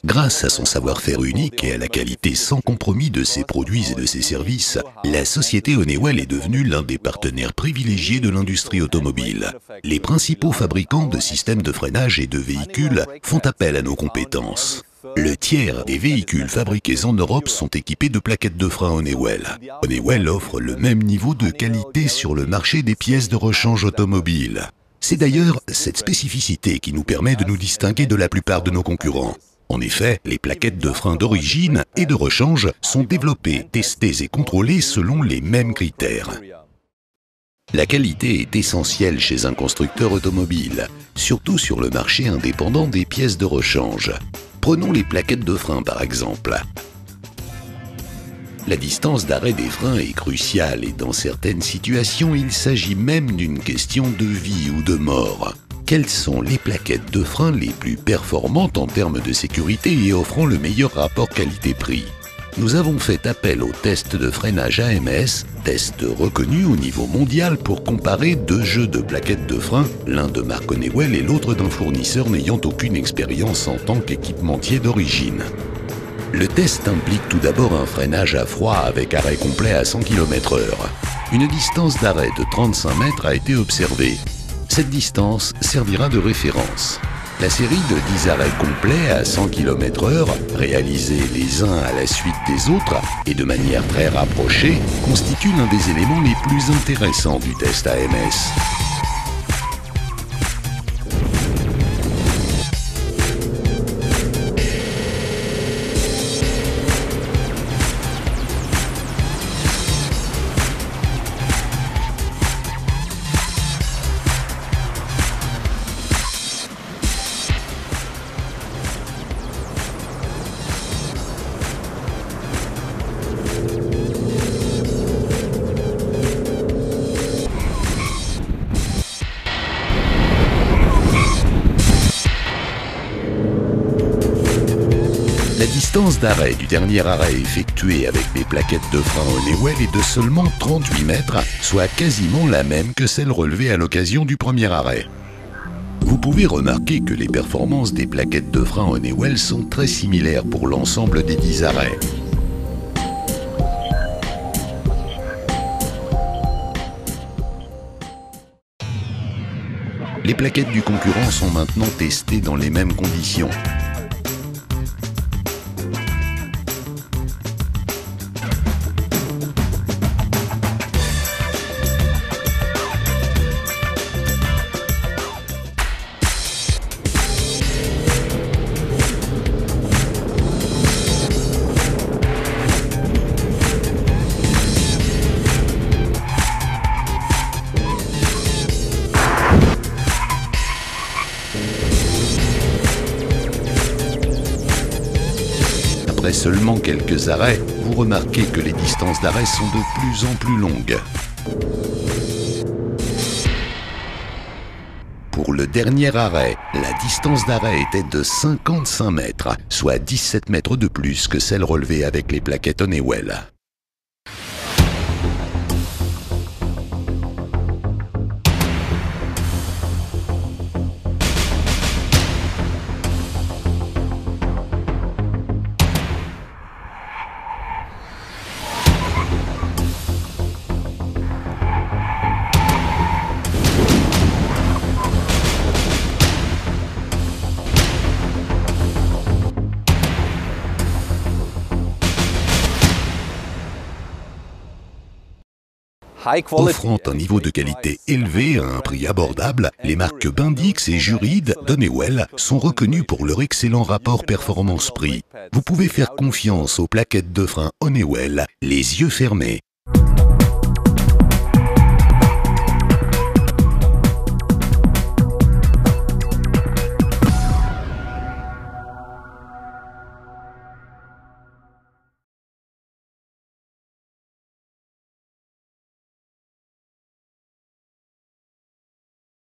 Grâce à son savoir-faire unique et à la qualité sans compromis de ses produits et de ses services, la société Honeywell est devenue l'un des partenaires privilégiés de l'industrie automobile. Les principaux fabricants de systèmes de freinage et de véhicules font appel à nos compétences. Le tiers des véhicules fabriqués en Europe sont équipés de plaquettes de frein Honeywell. Honeywell offre le même niveau de qualité sur le marché des pièces de rechange automobile. C'est d'ailleurs cette spécificité qui nous permet de nous distinguer de la plupart de nos concurrents. En effet, les plaquettes de frein d'origine et de rechange sont développées, testées et contrôlées selon les mêmes critères. La qualité est essentielle chez un constructeur automobile, surtout sur le marché indépendant des pièces de rechange. Prenons les plaquettes de frein par exemple. La distance d'arrêt des freins est cruciale et dans certaines situations, il s'agit même d'une question de vie ou de mort. Quelles sont les plaquettes de frein les plus performantes en termes de sécurité et offrant le meilleur rapport qualité-prix? Nous avons fait appel au test de freinage AMS, test reconnu au niveau mondial pour comparer deux jeux de plaquettes de frein, l'un de marque Honeywell et l'autre d'un fournisseur n'ayant aucune expérience en tant qu'équipementier d'origine. Le test implique tout d'abord un freinage à froid avec arrêt complet à 100 km/h. Une distance d'arrêt de 35 mètres a été observée. Cette distance servira de référence. La série de 10 arrêts complets à 100 km/h, réalisés les uns à la suite des autres et de manière très rapprochée, constitue l'un des éléments les plus intéressants du test AMS. La distance d'arrêt du dernier arrêt effectué avec les plaquettes de frein Honeywell est de seulement 38 mètres, soit quasiment la même que celle relevée à l'occasion du premier arrêt. Vous pouvez remarquer que les performances des plaquettes de frein Honeywell sont très similaires pour l'ensemble des 10 arrêts. Les plaquettes du concurrent sont maintenant testées dans les mêmes conditions. Après seulement quelques arrêts, vous remarquez que les distances d'arrêt sont de plus en plus longues. Pour le dernier arrêt, la distance d'arrêt était de 55 mètres, soit 17 mètres de plus que celle relevée avec les plaquettes Honeywell. Offrant un niveau de qualité élevé à un prix abordable, les marques Bendix et Jurid d'Honeywell sont reconnues pour leur excellent rapport performance-prix. Vous pouvez faire confiance aux plaquettes de frein Honeywell, les yeux fermés.